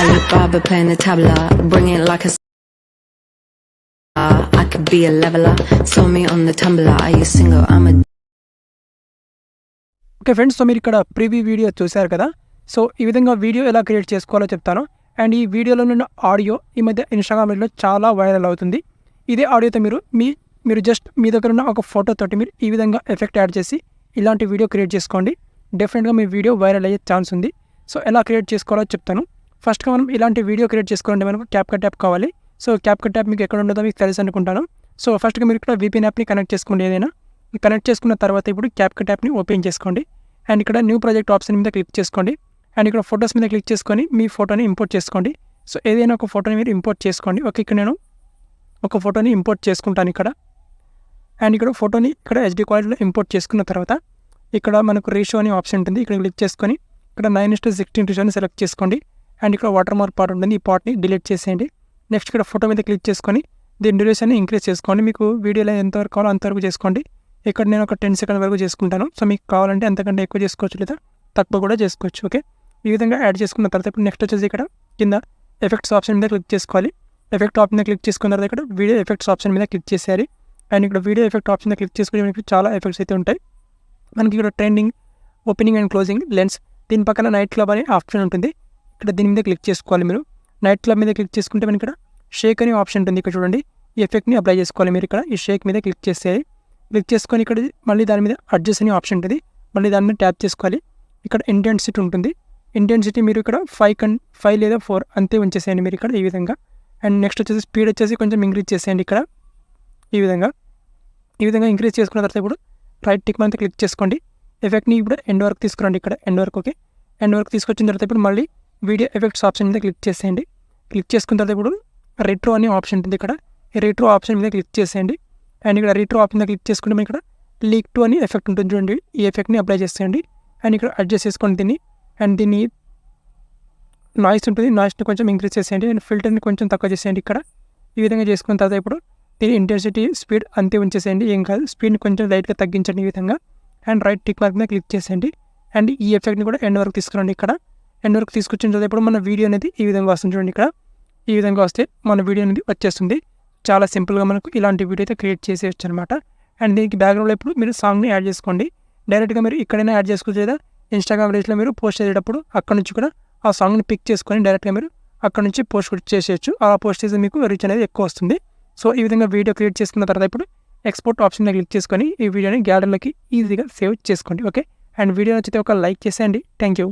Alibaba playing the tabla, bring it like a star. I could be a leveler, saw me on the Tumblr. Are you single? I'm a okay friends, so మీరు ఇక్కడ preview video చూశారు కదా. So ఈ విధంగా video ఎలా create చేసుకోవాలో చెప్తాను. And ఈ వీడియోలో ఉన్న ఆడియో ఈ మధ్య ఇన్స్టాగ్రామ్లో చాలా వైరల్ అవుతుంది. ఇదే ఆడియోతో మీరు జస్ట్ మీ దగ్గర ఉన్న ఒక ఫోటోతోటి మీరు ఈ విధంగా ఎఫెక్ట్ యాడ్ చేసి ఇలాంటి వీడియో క్రియేట్ చేసుకోండి. డెఫినెట్గా మీ వీడియో వైరల్ అయ్యే ఛాన్స్ ఉంది. సో ఎలా క్రియేట్ చేసుకోవాలో చెప్తాను. ఫస్ట్గా మనం ఇలాంటి వీడియో క్రియేట్ చేసుకోవాలంటే మనకు క్యాప్కట్ యాప్ కావాలి. సో క్యాప్కట్ యాప్ మీకు ఎక్కడ ఉండదో మీకు తెలుసు అనుకుంటాను. సో ఫస్ట్గా మీరు ఇక్కడ VPN యాప్ని కనెక్ట్ చేసుకోండి. ఏదైనా కనెక్ట్ చేసుకున్న తర్వాత ఇప్పుడు క్యాప్కట్ యాప్ని ఓపెన్ చేసుకోండి. అండ్ ఇక్కడ న్యూ ప్రాజెక్ట్ ఆప్షన్ మీద క్లిక్ చేసుకోండి. అండ్ ఇక్కడ ఫొటోస్ మీద క్లిక్ చేసుకొని మీ ఫోటోని ఇంపోర్ట్ చేసుకోండి. సో ఏదైనా ఒక ఫోటోని మీరు ఇంపోర్ట్ చేసుకోండి. ఓకే, ఇక్కడ నేను ఒక ఫోటోని ఇంపోర్ట్ చేసుకుంటాను ఇక్కడ. అండ్ ఇక్కడ ఫోటోని ఇక్కడ HD క్వాలిటీలో ఇంపోర్ట్ చేసుకున్న తర్వాత ఇక్కడ మనకు రేషియో అనే ఆప్షన్ ఉంటుంది. ఇక్కడ క్లిక్ చేసుకొని ఇక్కడ 9:16 రేషియోని సెలెక్ట్ చేసుకోండి. అండ్ ఇక్కడ వాటర్ మార్క్ పార్ట్ ఉంటుంది. ఈ పార్ట్ని డిలీట్ చేసేయండి. నెక్స్ట్ ఇక్కడ ఫోటో మీద క్లిక్ చేసుకొని దీని డ్యూరేషన్ని ఇంక్రీజ్ చేసుకోండి. మీకు వీడియోలో ఎంతవరకు కావాలో అంతవరకు చేసుకోండి. ఇక్కడ నేను ఒక 10 సెకండ్ వరకు చేసుకుంటాను. సో మీకు కావాలంటే అంతకంటే ఎక్కువ చేసుకోవచ్చు, లేదా తక్కువ కూడా చేసుకోవచ్చు. ఓకే, ఈ విధంగా యాడ్ చేసుకున్న తర్వాత ఇప్పుడు నెక్స్ట్ వచ్చేసి ఇక్కడ కింద ఎఫెక్ట్స్ ఆప్షన్ మీద క్లిక్ చేసుకోవాలి. ఎఫెక్ట్ ఆప్షన్ మీద క్లిక్ చేసుకున్న తర్వాత ఇక్కడ వీడియో ఎఫెక్ట్స్ ఆప్షన్ మీద క్లిక్ చేసేయాలి. అండ్ ఇక్కడ వీడియో ఎఫెక్ట్ ఆప్షన్ మీద క్లిక్ చేసుకుని మనకి చాలా ఎఫెక్ట్స్ అయితే ఉంటాయి. మనకి ఇక్కడ trending, opening and closing, lens, దీని పక్కన నైట్ క్లబ్ అనే ఆప్షన్ ఉంటుంది. ఇక్కడ దీని మీద క్లిక్ చేసుకోవాలి. మీరు నైట్ క్లబ్ మీద క్లిక్ చేసుకుంటే మనకి ఇక్కడ షేక్ అనే ఆప్షన్ ఉంటుంది. ఇక్కడ చూడండి, ఈ ఎఫెక్ట్ని అప్లై చేసుకోవాలి. మీరు ఇక్కడ ఈ షేక్ మీద క్లిక్ చేసేయాలి. క్లిక్ చేసుకొని ఇక్కడ మళ్ళీ దాని మీద అడ్జస్ట్ అనే ఆప్షన్ ఉంటుంది. మళ్ళీ దాని మీద ట్యాప్ చేసుకోవాలి. ఇక్కడ ఇంటెన్సిటీ ఉంటుంది. ఇంటెన్సిటీ మీరు ఇక్కడ 5 లేదా 4 అంతే ఉంచేసేయండి మీరు ఇక్కడ ఈ విధంగా. అండ్ నెక్స్ట్ వచ్చేసి స్పీడ్ వచ్చేసి కొంచెం ఇంక్రీజ్ చేసేయండి ఇక్కడ ఈ విధంగా ఇంక్రీజ్ చేసుకున్న తర్వాత ఇప్పుడు రైట్ టిక్ మీద క్లిక్ చేసుకోండి. ఎఫెక్ట్ని ఇప్పుడు ఎండ్ వరకు తీసుకురండి. ఇక్కడ ఎండ్ వరకు, ఓకే, ఎండ్ వరకు తీసుకొచ్చిన తర్వాత ఇప్పుడు మళ్ళీ వీడియో ఎఫెక్ట్స్ ఆప్షన్ మీద క్లిక్ చేసేయండి. క్లిక్ చేసుకున్న తర్వాత ఇప్పుడు రెట్రో అనే ఆప్షన్ ఉంటుంది. ఇక్కడ ఈ రెట్రో ఆప్షన్ మీద క్లిక్ చేసేయండి. అండ్ ఇక్కడ రెట్రో ఆప్షన్ మీద క్లిక్ చేసుకుంటే మనకి ఇక్కడ లీక్ టు అని ఎఫెక్ట్ ఉంటుంది చూడండి. ఈ ఎఫెక్ట్ని అప్లై చేసేయండి. అండ్ ఇక్కడ అడ్జస్ట్ చేసుకోండి దీన్ని. అండ్ దీన్ని నాయిస్ ఉంటుంది, నాయిస్ని కొంచెం ఇంక్రీజ్ చేసేయండి. అండ్ ఫిల్టర్ని కొంచెం తక్కువ చేసేయండి. ఇక్కడ ఈ విధంగా చేసుకున్న తర్వాత ఇప్పుడు దీని ఇంటెన్సిటీ, స్పీడ్ అంతే ఉంచేసేయండి, ఏం కాదు. స్పీడ్ని కొంచెం లైట్గా తగ్గించండి ఈ విధంగా. అండ్ రైట్ టిక్ మార్క్ మీద క్లిక్ చేసేయండి. అండ్ ఈ ఎఫెక్ట్ని కూడా ఎండ్ వరకు తీసుకురండి. ఇక్కడ ఎండ్ వరకు తీసుకొచ్చిన తర్వాత ఇప్పుడు మన వీడియో అనేది ఈ విధంగా వస్తుంది చూడండి. ఇక్కడ ఈ విధంగా వస్తే మన వీడియో అనేది వచ్చేస్తుంది. చాలా సింపుల్గా మనకు ఇలాంటి వీడియో అయితే క్రియేట్ చేసేయచ్చు అనమాట. అండ్ దీనికి బ్యాక్గ్రౌండ్లో ఇప్పుడు మీరు సాంగ్ని యాడ్ చేసుకోండి. డైరెక్ట్గా మీరు ఇక్కడైనా యాడ్ చేసుకోవచ్చు, లేదా ఇన్స్టాగ్రామ్ రీల్స్లో మీరు పోస్ట్ చేసేటప్పుడు అక్కడ నుంచి కూడా ఆ సాంగ్ని పిక్ చేసుకొని డైరెక్ట్గా మీరు అక్కడ నుంచి పోస్ట్ చేసేయచ్చు. అలా పోస్ట్ చేస్తే మీకు రీచ్ అనేది ఎక్కువ వస్తుంది. సో ఈ విధంగా వీడియో క్రియేట్ చేసుకున్న తర్వాత ఇప్పుడు ఎక్స్పోర్ట్ ఆప్షన్ మీద క్లిక్ చేసుకొని ఈ వీడియోని గ్యాలరీలోకి ఈజీగా సేవ్ చేసుకోండి. ఓకే, అండ్ వీడియో నచ్చితే ఒక లైక్ చేసేయండి. Thank you.